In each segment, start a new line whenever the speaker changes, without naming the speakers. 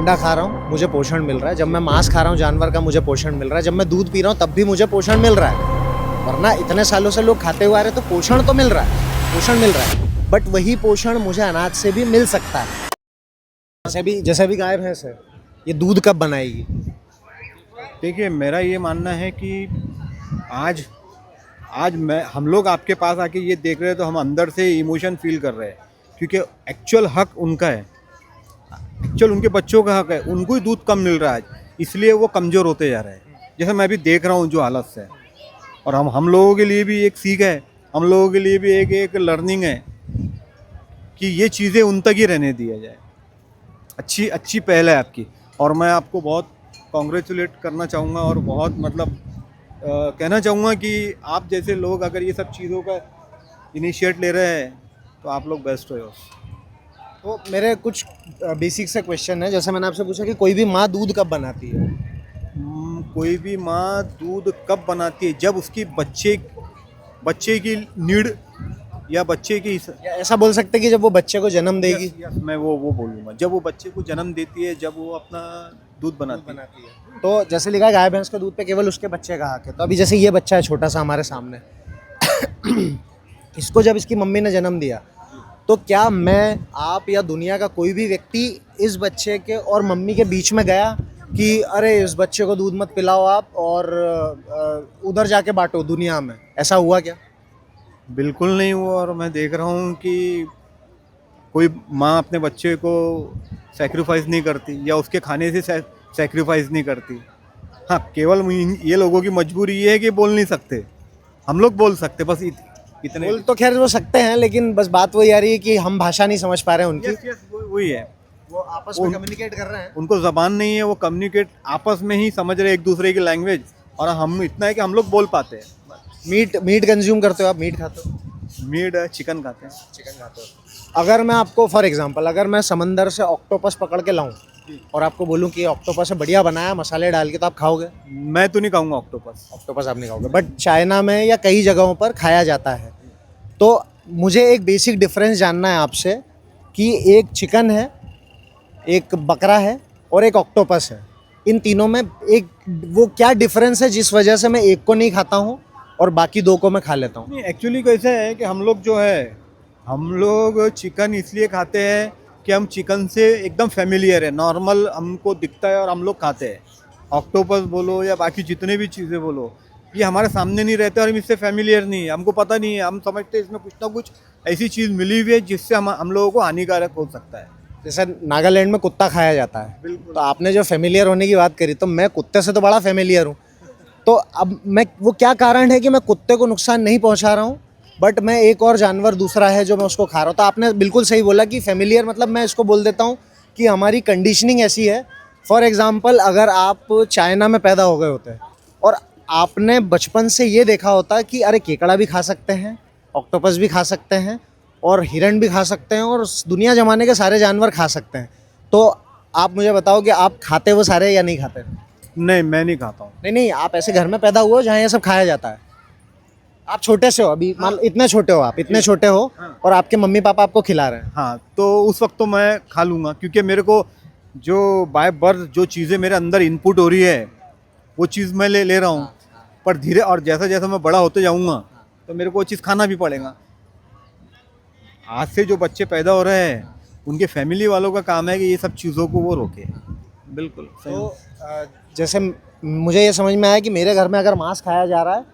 अंडा खा रहा हूँ मुझे पोषण मिल रहा है, जब मैं मांस खा रहा हूँ जानवर का मुझे पोषण मिल रहा है, जब मैं दूध पी रहा हूँ तब भी मुझे पोषण मिल रहा है। वरना इतने सालों से लोग खाते हुए आ रहे तो पोषण तो मिल रहा है, पोषण मिल रहा है, बट वही पोषण मुझे अनाज से भी मिल सकता है। जैसे भी गाय भैंस है, ये दूध कब बनाएगी?
देखिए, मेरा ये मानना है कि आज आज मैं हम लोग आपके पास आके ये देख रहे हैं तो हम अंदर से इमोशन फील कर रहे हैं, क्योंकि एक्चुअल हक उनका है, एक्चुअल उनके बच्चों का हक है। उनको ही दूध कम मिल रहा है, इसलिए वो कमज़ोर होते जा रहे हैं। जैसे मैं भी देख रहा हूँ जो हालत से, और हम लोगों के लिए भी एक सीख है, हम लोगों के लिए भी एक लर्निंग है कि ये चीज़ें उन तक ही रहने दिया जाए। अच्छी अच्छी पहल है आपकी, और मैं आपको बहुत कॉन्ग्रेचुलेट करना चाहूँगा, और बहुत मतलब कहना चाहूँगा कि आप जैसे लोग अगर ये सब चीज़ों का इनिशिएट ले रहे हैं तो आप लोग बेस्ट हो।
तो मेरे कुछ बेसिक से क्वेश्चन है, जैसे मैंने आपसे पूछा कि कोई भी माँ दूध कब बनाती है?
कोई भी माँ दूध कब बनाती है? जब उसकी बच्चे की नीड या बच्चे की
या ऐसा बोल सकते हैं कि जब वो बच्चे को जन्म देगी।
यस, मैं वो बोलूँगा, जब वो बच्चे को जन्म देती है, जब वो अपना दूध बनाती है।
तो जैसे लिखा है गाय भैंस के दूध पे केवल उसके बच्चे का हक है, तो अभी जैसे ये बच्चा है छोटा सा हमारे सामने इसको जब इसकी मम्मी ने जन्म दिया, तो क्या मैं, आप या दुनिया का कोई भी व्यक्ति इस बच्चे के और मम्मी के बीच में गया कि अरे इस बच्चे को दूध मत पिलाओ आप और उधर जाके बांटो दुनिया में, ऐसा हुआ क्या?
बिल्कुल नहीं हुआ। और मैं देख रहा हूँ कि कोई माँ अपने बच्चे को सेक्रीफाइस नहीं करती, या उसके खाने से सेक्रीफाइस नहीं करती। हाँ, केवल ये लोगों की मजबूरी ये है कि बोल नहीं सकते। हम लोग बोल सकते, बस इतने
बोल तो खैर वो सकते हैं, लेकिन बस बात वही आ रही है कि हम भाषा नहीं समझ पा रहे हैं उनकी।
यस, वही है।
वो आपस में कम्युनिकेट कर रहे हैं,
उनको ज़बान नहीं है, वो कम्युनिकेट आपस में ही समझ रहे एक दूसरे की लैंग्वेज। और हम इतना है कि हम लोग बोल पाते हैं।
मीट कंज्यूम करते हो आप? मीट खाते हो?
मीट चिकन खाते हैं।
चिकन खाते हो? अगर मैं आपको फॉर एग्जांपल, अगर मैं समंदर से ऑक्टोपस पकड़ के लाऊं और आपको बोलूं कि ऑक्टोपस से बढ़िया बनाया मसाले डाल के, तो आप खाओगे?
मैं तो नहीं खाऊंगा ऑक्टोपस।
ऑक्टोपस आप नहीं खाओगे, बट चाइना में या कई जगहों पर खाया जाता है। तो मुझे एक बेसिक डिफरेंस जानना है आपसे कि एक चिकन है, एक बकरा है और एक ऑक्टोपस है, इन तीनों में एक वो क्या डिफरेंस है जिस वजह से मैं एक को नहीं खाता हूँ और बाकी दो को मैं खा लेता हूँ?
नहीं, एक्चुअली कैसा है कि हम लोग चिकन इसलिए खाते हैं कि हम चिकन से एकदम फेमिलियर है, नॉर्मल हमको दिखता है और हम लोग खाते हैं। ऑक्टोपस बोलो या बाकी जितने भी चीज़ें बोलो, ये हमारे सामने नहीं रहते और हम इससे फेमिलियर नहीं है, हमको पता नहीं है। हम समझते हैं इसमें कुछ ना कुछ ऐसी चीज़ मिली हुई है जिससे हम लोगों को हानिकारक हो सकता है।
जैसे नागालैंड में कुत्ता खाया जाता है,
बिल्कुल।
तो आपने जो फेमिलियर होने की बात करी, तो मैं कुत्ते से तो बड़ा फेमिलियर हूँ। तो अब मैं, वो क्या कारण है कि मैं कुत्ते को नुकसान नहीं पहुँचा रहा हूँ, बट मैं एक और जानवर दूसरा है जो मैं उसको खा रहा हूँ? तो आपने बिल्कुल सही बोला कि फेमिलियर मतलब, मैं इसको बोल देता हूँ कि हमारी कंडीशनिंग ऐसी है। फॉर एग्जाम्पल, अगर आप चाइना में पैदा हो गए होते हैं और आपने बचपन से ये देखा होता कि अरे केकड़ा भी खा सकते हैं, ऑक्टोपस भी खा सकते हैं और हिरण भी खा सकते हैं और दुनिया जमाने के सारे जानवर खा सकते हैं, तो आप मुझे बताओ कि आप खाते वो सारे या नहीं खाते?
नहीं, मैं नहीं खाता हूँ।
नहीं, आप ऐसे घर में पैदा हुए हो जहाँ ये सब खाया जाता है। आप छोटे से हो अभी, मान लो इतने छोटे हो, आप इतने छोटे हो और आपके मम्मी पापा आपको खिला रहे हैं।
हाँ, तो उस वक्त तो मैं खा लूँगा, क्योंकि मेरे को जो बाय बर्थ जो चीज़ें मेरे अंदर इनपुट हो रही है वो चीज़ मैं ले रहा हूँ। पर धीरे, और जैसा जैसा मैं बड़ा होते जाऊँगा तो मेरे को वो चीज़ खाना भी पड़ेगा। आज से जो बच्चे पैदा हो रहे हैं उनके फैमिली वालों का काम है कि ये सब चीज़ों को वो रोके। बिल्कुल सही।
तो जैसे मुझे ये समझ में आया कि मेरे घर में अगर मांस खाया जा रहा है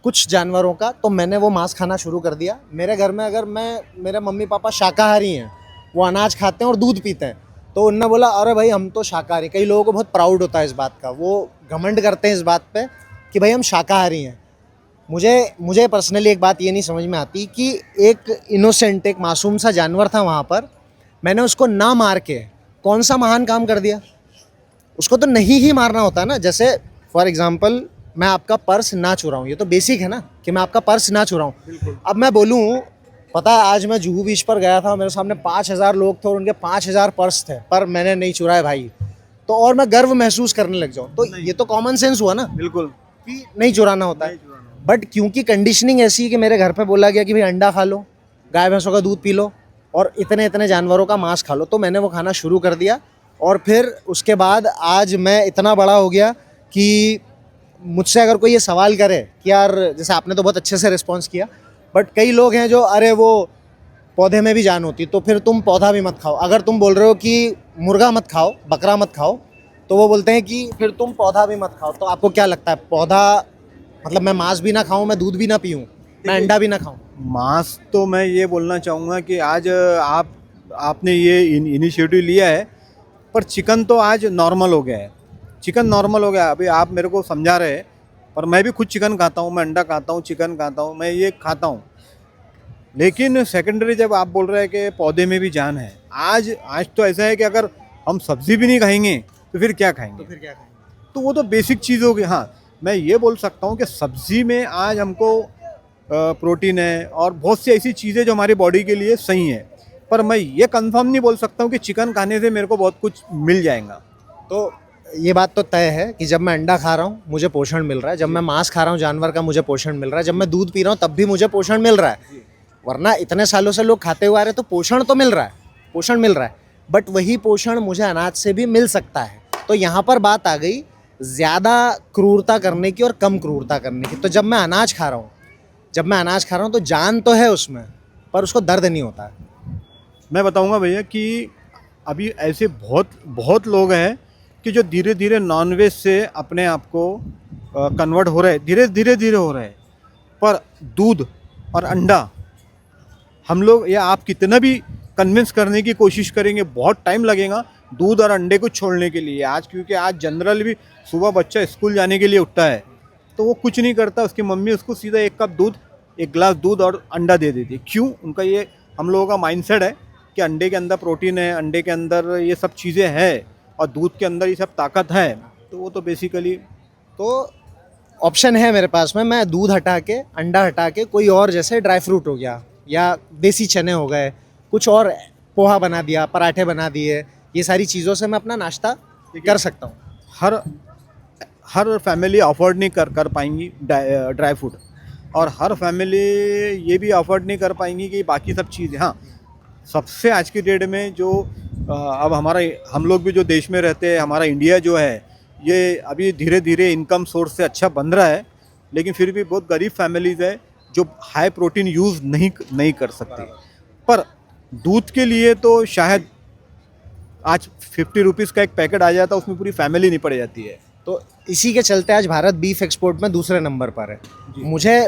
कुछ जानवरों का, तो मैंने वो मांस खाना शुरू कर दिया। मेरे घर में अगर मेरे मम्मी पापा शाकाहारी हैं, वो अनाज खाते हैं और दूध पीते हैं, तो उनने बोला अरे भाई हम तो शाकाहारी। कई लोगों को बहुत प्राउड होता है इस बात का, वो घमंड करते हैं इस बात पे कि भाई हम शाकाहारी हैं। मुझे पर्सनली एक बात ये नहीं समझ में आती कि एक इनोसेंट, एक मासूम सा जानवर था वहाँ पर, मैंने उसको ना मार के कौन सा महान काम कर दिया? उसको तो नहीं ही मारना होता ना। जैसे फॉर एग्जांपल, मैं आपका पर्स ना चुराऊं, ये तो बेसिक है ना कि मैं आपका पर्स ना चुराऊं। अब मैं बोलूं, पता है आज मैं जुहू बीच पर गया था, मेरे सामने 5000 लोग थे और उनके 5000 पर्स थे, पर मैंने नहीं चुराए भाई, तो और मैं गर्व महसूस करने लग जाऊं, तो ये तो कॉमन सेंस हुआ ना
बिल्कुल
कि नहीं चुराना होता है। बट क्योंकि कंडीशनिंग ऐसी है कि मेरे घर पे बोला गया कि भाई अंडा खा लो, गाय भैंसों का दूध पी लो और इतने इतने जानवरों का मांस खा लो, तो मैंने वो खाना शुरू कर दिया। और फिर उसके बाद आज मैं इतना बड़ा हो गया कि मुझसे अगर कोई ये सवाल करे कि यार, जैसे आपने तो बहुत अच्छे से रिस्पॉन्स किया, बट कई लोग हैं जो अरे वो पौधे में भी जान होती, तो फिर तुम पौधा भी मत खाओ। अगर तुम बोल रहे हो कि मुर्गा मत खाओ, बकरा मत खाओ, तो वो बोलते हैं कि फिर तुम पौधा भी मत खाओ। तो आपको क्या लगता है, पौधा मतलब मैं मांस भी ना खाऊं, मैं दूध भी ना पीऊं, मैं अंडा भी ना खाऊं?
मांस तो मैं ये बोलना चाहूँगा कि आज आपने ये इनिशिएटिव लिया है, पर चिकन तो आज नॉर्मल हो गया है। चिकन नॉर्मल हो गया। अभी आप मेरे को समझा रहे हैं, पर मैं भी खुद चिकन खाता हूँ, मैं अंडा खाता हूँ, चिकन खाता हूँ, मैं ये खाता हूँ। लेकिन सेकेंडरी जब आप बोल रहे हैं कि पौधे में भी जान है, आज आज तो ऐसा है कि अगर हम सब्जी भी नहीं खाएंगे तो फिर क्या खाएंगे?
फिर क्या खाएंगे?
तो वो तो बेसिक चीज़ होगी। हाँ, मैं ये बोल सकता हूँ कि सब्जी में आज हमको प्रोटीन है और बहुत सी ऐसी चीज़ें जो हमारी बॉडी के लिए सही है, पर मैं ये कंफर्म नहीं बोल सकता हूँ कि चिकन खाने से मेरे को बहुत कुछ मिल जाएगा।
तो ये बात तो तय है कि जब मैं अंडा खा रहा हूँ मुझे पोषण मिल रहा है, जब मैं मांस खा रहा हूँ जानवर का मुझे पोषण मिल रहा है, जब मैं दूध पी रहा हूँ तब भी मुझे पोषण मिल रहा है। वरना इतने सालों से लोग खाते हुए आ रहे हैं, तो पोषण तो मिल रहा है, पोषण मिल रहा है, बट वही पोषण मुझे अनाज से भी मिल सकता है। तो यहाँ पर बात आ गई ज़्यादा क्रूरता करने की और कम क्रूरता करने की। तो जब मैं अनाज खा रहा हूँ तो जान तो है उसमें, पर उसको दर्द नहीं होता है।
मैं बताऊंगा भैया कि अभी ऐसे बहुत बहुत लोग हैं कि जो धीरे धीरे नॉनवेज से अपने आप को कन्वर्ट हो रहे हैं, धीरे हो रहे हैं। पर दूध और अंडा हम लोग, या आप कितना भी कन्विंस करने की कोशिश करेंगे, बहुत टाइम लगेगा दूध और अंडे को छोड़ने के लिए। आज क्योंकि आज जनरल भी सुबह बच्चा स्कूल जाने के लिए उठता है, तो वो कुछ नहीं करता, उसकी मम्मी उसको सीधा 1 कप दूध, 1 गिलास दूध और अंडा दे देती है। क्यों? उनका ये हम लोगों का माइंडसेट है कि अंडे के अंदर प्रोटीन है, अंडे के अंदर ये सब चीज़ें हैं और दूध के अंदर ये सब ताकत है। तो वो तो बेसिकली
तो ऑप्शन है मेरे पास में, मैं दूध हटा के, अंडा हटा के, कोई और जैसे ड्राई फ्रूट हो गया या देसी चने हो गए, कुछ और पोहा बना दिया, पराठे बना दिए, ये सारी चीज़ों से मैं अपना नाश्ता कर सकता हूँ।
हर हर फैमिली अफोर्ड नहीं कर पाएंगी ड्राई फ्रूट, और हर फैमिली ये भी अफोर्ड नहीं कर पाएंगी कि बाकी सब चीज़ें। हाँ, सबसे आज की डेट में जो अब हमारा, हम लोग भी जो देश में रहते हैं, हमारा इंडिया जो है, ये अभी धीरे धीरे इनकम सोर्स से अच्छा बन रहा है, लेकिन फिर भी बहुत गरीब फैमिलीज़ है जो हाई प्रोटीन यूज़ नहीं कर सकती। पर दूध के लिए तो शायद आज 50 रुपीज़ का एक पैकेट आ जाता है, उसमें पूरी फैमिली निपट जाती है।
तो इसी के चलते आज भारत बीफ एक्सपोर्ट में दूसरे नंबर पर है।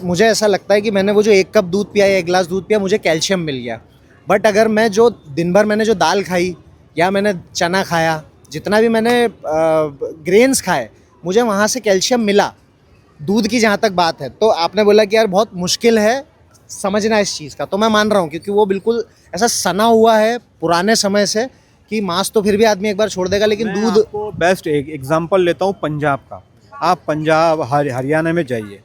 मुझे ऐसा लगता है कि मैंने वो जो 1 कप दूध पिया या 1 गिलास दूध पिया, मुझे कैल्शियम मिल गया। बट अगर मैं जो दिन भर मैंने जो दाल खाई या मैंने चना खाया, जितना भी मैंने ग्रेन्स खाए, मुझे वहाँ से कैल्शियम मिला। दूध की जहाँ तक बात है, तो आपने बोला कि यार बहुत मुश्किल है समझना इस चीज़ का, तो मैं मान रहा हूँ, क्योंकि वो बिल्कुल ऐसा सना हुआ है पुराने समय से कि मांस तो फिर भी आदमी एक बार छोड़ देगा, लेकिन
मैं
दूध।
आपको बेस्ट एक एग्जांपल लेता हूँ पंजाब का। आप पंजाब हरियाणा में जाइए,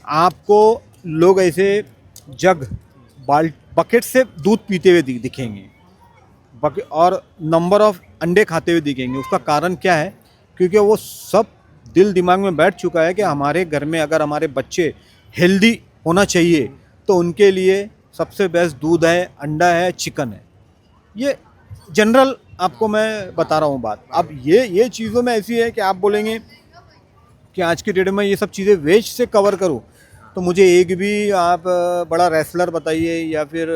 आपको लोग ऐसे जग बकेट से दूध पीते हुए दिखेंगे, और नंबर ऑफ अंडे खाते हुए दिखेंगे। उसका कारण क्या है? क्योंकि वो सब दिल दिमाग में बैठ चुका है कि हमारे घर में अगर हमारे बच्चे हेल्दी होना चाहिए तो उनके लिए सबसे बेस्ट दूध है, अंडा है, चिकन है। ये जनरल आपको मैं बता रहा हूँ बात। अब ये चीज़ों में ऐसी है कि आप बोलेंगे कि आज की डेट में ये सब चीज़ें वेज से कवर करूँ, तो मुझे एक भी आप बड़ा रेसलर बताइए या फिर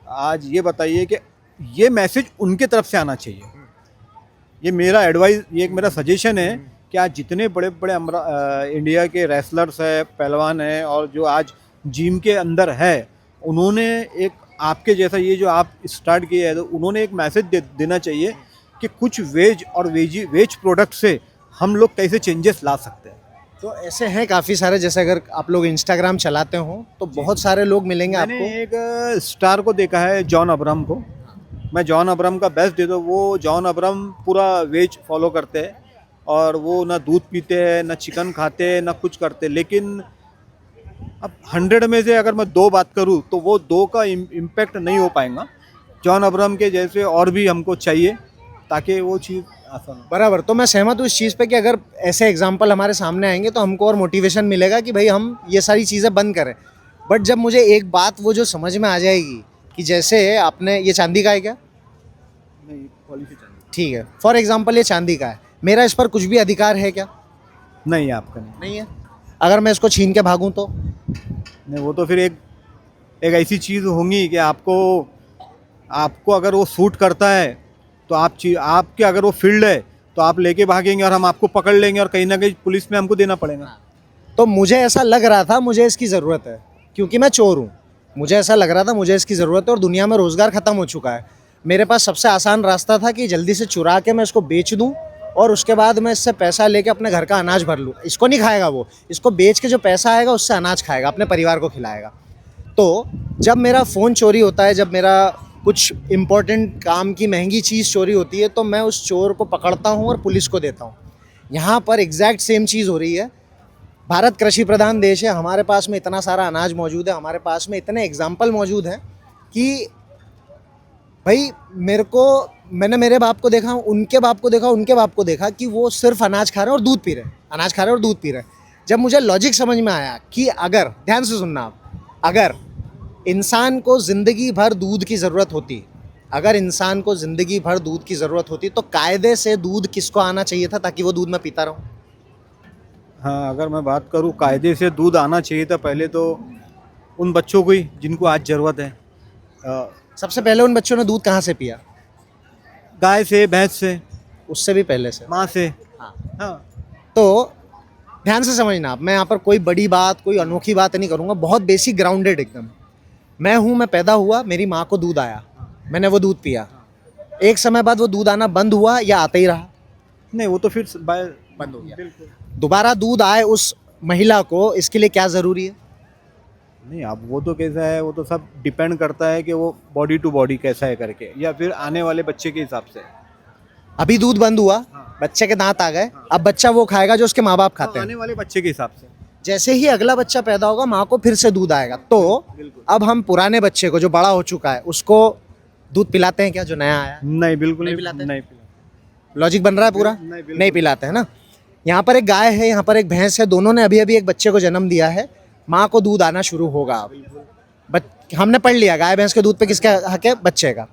आज ये बताइए कि ये मैसेज उनके तरफ से आना चाहिए। ये मेरा एडवाइस, ये एक मेरा सजेशन है कि आज जितने बड़े बड़े इंडिया के रेसलर्स है, पहलवान है, और जो आज जिम के अंदर है, उन्होंने एक आपके जैसा ये जो आप स्टार्ट किया है, तो उन्होंने एक मैसेज देना चाहिए कि कुछ वेज और वेज प्रोडक्ट से हम लोग कैसे चेंजेस ला सकते हैं।
तो ऐसे हैं काफ़ी सारे, जैसे अगर आप लोग इंस्टाग्राम चलाते हो तो बहुत सारे लोग मिलेंगे आपको।
मैंने एक स्टार को देखा है, जॉन अब्राहम को। मैं जॉन अब्राहम का बेस्ट देता हूँ। वो जॉन अब्राहम पूरा वेज फॉलो करते हैं और वो ना दूध पीते हैं, ना चिकन खाते हैं, ना कुछ करते, लेकिन अब 100 में से अगर मैं 2 बात करूँ तो वो 2 का इम्पैक्ट नहीं हो पाएगा। जॉन अब्राहम के जैसे और भी हमको चाहिए ताकि वो चीज़ आसान हो।
बराबर, तो मैं सहमत हूँ इस चीज़ पे कि अगर ऐसे एग्जाम्पल हमारे सामने आएंगे तो हमको और मोटिवेशन मिलेगा कि भाई हम ये सारी चीज़ें बंद करें। बट जब मुझे एक बात वो जो समझ में आ जाएगी कि जैसे आपने ये चांदी का है क्या?
नहीं, पॉलिसी चाहिए।
ठीक है, फॉर एग्जाम्पल ये चांदी का है, मेरा इस पर कुछ भी अधिकार है क्या?
नहीं, आपका नहीं।
नहीं है। अगर मैं इसको छीन के भागूं तो?
नहीं, वो तो फिर एक एक ऐसी चीज़ होंगी कि आपको आपको अगर वो सूट करता है तो आपके अगर वो फील्ड है तो आप लेके भागेंगे और हम आपको पकड़ लेंगे और कहीं ना कहीं पुलिस में हमको देना पड़ेगा।
तो मुझे ऐसा लग रहा था मुझे इसकी ज़रूरत है, क्योंकि मैं चोर हूँ। मुझे ऐसा लग रहा था मुझे इसकी ज़रूरत है और दुनिया में रोज़गार ख़त्म हो चुका है। मेरे पास सबसे आसान रास्ता था कि जल्दी से चुरा के मैं इसको बेच दूँ और उसके बाद मैं इससे पैसा लेके अपने घर का अनाज भर लूँ। इसको नहीं खाएगा वो, इसको बेच के जो पैसा आएगा उससे अनाज खाएगा, अपने परिवार को खिलाएगा। तो जब मेरा फ़ोन चोरी होता है, जब मेरा कुछ इम्पोर्टेंट काम की महंगी चीज़ चोरी होती है, तो मैं उस चोर को पकड़ता हूँ और पुलिस को देता हूँ। यहाँ पर एग्जैक्ट सेम चीज़ हो रही है। भारत कृषि प्रधान देश है, हमारे पास में इतना सारा अनाज मौजूद है, हमारे पास में इतने एग्जाम्पल मौजूद हैं कि भाई मैंने मेरे बाप को देखा, उनके बाप को देखा, उनके बाप को देखा कि वो सिर्फ अनाज खा रहे हैं और दूध पी रहे हैं, अनाज खा रहे हैं और दूध पी रहे हैं। जब मुझे लॉजिक समझ में आया कि अगर, ध्यान से सुनना आप, अगर इंसान को ज़िंदगी भर दूध की ज़रूरत होती, अगर इंसान को ज़िंदगी भर दूध की ज़रूरत होती तो कायदे से दूध किसको आना चाहिए था ताकि वो दूध मैं पीता रहूँ?
हाँ, अगर मैं बात करूँ कायदे से दूध आना चाहिए था पहले तो उन बच्चों को ही जिनको आज ज़रूरत है।
सबसे पहले उन बच्चों ने दूध कहाँ से पिया?
गाय से, भैंस से,
उससे भी पहले से।
माँ से।
हाँ।
हाँ,
तो ध्यान से समझना आप, मैं यहाँ पर कोई बड़ी बात, कोई अनोखी बात नहीं करूँगा, बहुत बेसिक ग्राउंडेड एकदम। मैं पैदा हुआ, मेरी माँ को दूध आया, मैंने वो दूध पिया। एक समय बाद वो दूध आना बंद हुआ या आता ही रहा?
नहीं, वो तो फिर
बंद हो गया।
बिल्कुल।
दोबारा दूध आए उस महिला को, इसके लिए क्या ज़रूरी है?
नहीं, अब वो तो कैसा है, वो तो सब डिपेंड करता है कि वो बॉडी टू बॉडी कैसा है करके, या फिर आने वाले बच्चे के हिसाब से।
अभी दूध बंद हुआ,
हाँ।
बच्चे के दांत आ गए, अब बच्चा वो खाएगा जो उसके माँ बाप खाते हैं।
आने वाले बच्चे के हिसाब से।
जैसे ही अगला बच्चा पैदा होगा, माँ को फिर से दूध आएगा। तो
बिल्कुल।
अब हम पुराने बच्चे को जो बड़ा हो चुका है उसको दूध पिलाते हैं क्या, जो नया आया?
नहीं, बिल्कुल
नहीं
नहीं
पिलाते?
नहीं पिलाते।
लॉजिक बन रहा है पूरा?
नहीं, बिल्कुल।
नहीं पिलाते हैं ना। यहाँ पर एक गाय है, यहाँ पर एक भैंस है, दोनों ने अभी अभी एक बच्चे को जन्म दिया है, माँ को दूध आना शुरू होगा अब। हमने पढ़ लिया गाय भैंस के दूध पे किसका हक है? बच्चे का।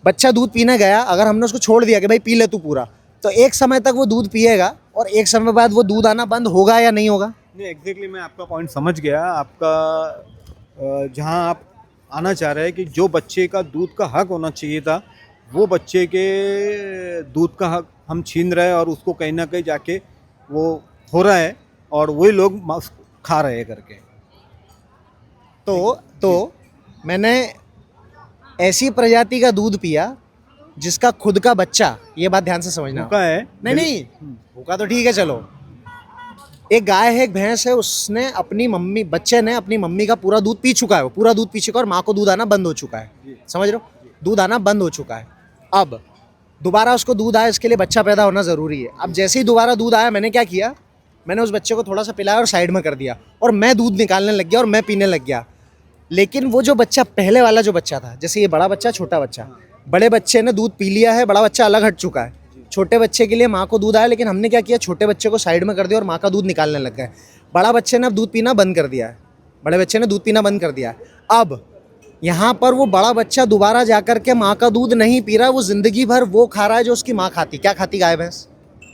बच्चा दूध पीने गया, अगर हमने उसको छोड़ दिया कि भाई पी ले तू पूरा, तो एक समय तक वो दूध पिएगा और एक समय बाद वो दूध आना बंद होगा या नहीं होगा?
नहीं, एग्जैक्टली मैं आपका पॉइंट समझ गया। आपका जहाँ आप आना चाह रहे हैं कि जो बच्चे का दूध का हक होना चाहिए था, वो बच्चे के दूध का हक हम छीन रहे हैं और उसको कहीं ना कहीं जाके वो हो रहा है और वही लोग खा रहे हैं करके।
तो मैंने ऐसी प्रजाति का दूध पिया जिसका खुद का बच्चा, ये बात ध्यान से समझना।
भूखा है?
नहीं, भूखा तो ठीक है, चलो। एक गाय है, एक भैंस है, उसने अपनी मम्मी, बच्चे ने अपनी मम्मी का पूरा दूध पी चुका है, वो पूरा दूध पी चुका है और माँ को दूध आना बंद हो चुका है। समझ रहे हो? दूध आना बंद हो चुका है। अब दोबारा उसको दूध आया, इसके लिए बच्चा पैदा होना ज़रूरी है। अब जैसे ही दोबारा दूध आया, मैंने क्या किया, मैंने उस बच्चे को थोड़ा सा पिलाया और साइड में कर दिया और मैं दूध निकालने लग गया और मैं पीने लग गया। लेकिन वो जो बच्चा, पहले वाला जो बच्चा था, जैसे ये बड़ा बच्चा, छोटा बच्चा, बड़े बच्चे ने दूध पी लिया है, बड़ा बच्चा अलग हट चुका है। छोटे बच्चे के लिए माँ को दूध आया, लेकिन हमने क्या किया, छोटे बच्चे को साइड में कर दिया और माँ का दूध निकालने लग गए। बड़ा बच्चे ने अब दूध पीना बंद कर दिया है, बड़े बच्चे ने दूध पीना बंद कर दिया है। अब यहाँ पर वो बड़ा बच्चा दोबारा जाकर के माँ का दूध नहीं पी रहा है, वो जिंदगी भर वो खा रहा है जो उसकी माँ खाती। क्या खाती गाय भैंस?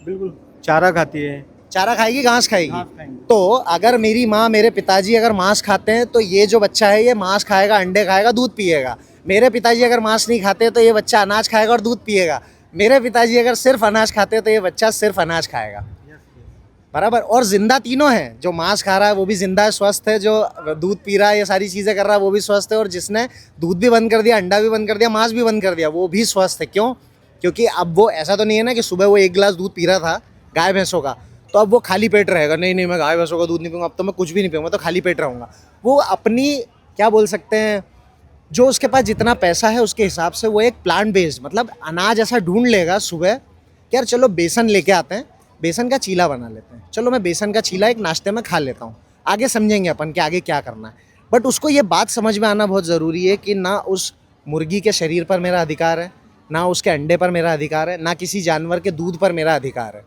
बिल्कुल, चारा खाती है।
चारा खाएगी, घास खाएगी।
घास खाएंगी।
तो अगर मेरी माँ, मेरे पिताजी अगर मांस खाते हैं तो ये जो बच्चा है ये मांस खाएगा, अंडे खाएगा, दूध पिएगा। मेरे पिताजी अगर मांस नहीं खाते तो ये बच्चा अनाज खाएगा और दूध पिएगा। मेरे पिताजी अगर सिर्फ अनाज खाते तो ये बच्चा सिर्फ अनाज खाएगा। बराबर। और जिंदा तीनों हैं, जो मांस खा रहा है वो भी जिंदा है, स्वस्थ है, जो दूध पी रहा है, ये सारी चीज़ें कर रहा है वो भी स्वस्थ है, और जिसने दूध भी बंद कर दिया, अंडा भी बंद कर दिया, मांस भी बंद कर दिया, वो भी स्वस्थ है। क्यों? क्योंकि अब वो ऐसा तो नहीं है ना कि सुबह वो 1 गिलास दूध पी रहा था गाय भैंसों का, तो अब वो खाली पेट रहेगा, नहीं मैं गाय भैंसों का दूध नहीं पीऊँगा, अब तो मैं कुछ भी नहीं पीऊँगा, तो खाली पेट रहूँगा। वो अपनी, क्या बोल सकते हैं, जो उसके पास जितना पैसा है उसके हिसाब से वो एक प्लांट बेस्ड, मतलब अनाज ऐसा ढूंढ लेगा सुबह कि यार चलो बेसन लेके आते हैं, बेसन का चीला बना लेते हैं, चलो मैं बेसन का चीला एक नाश्ते में खा लेता हूँ, आगे समझेंगे अपन कि आगे क्या करना है। बट उसको ये बात समझ में आना बहुत ज़रूरी है कि ना उस मुर्गी के शरीर पर मेरा अधिकार है, ना उसके अंडे पर मेरा अधिकार है, ना किसी जानवर के दूध पर मेरा अधिकार है।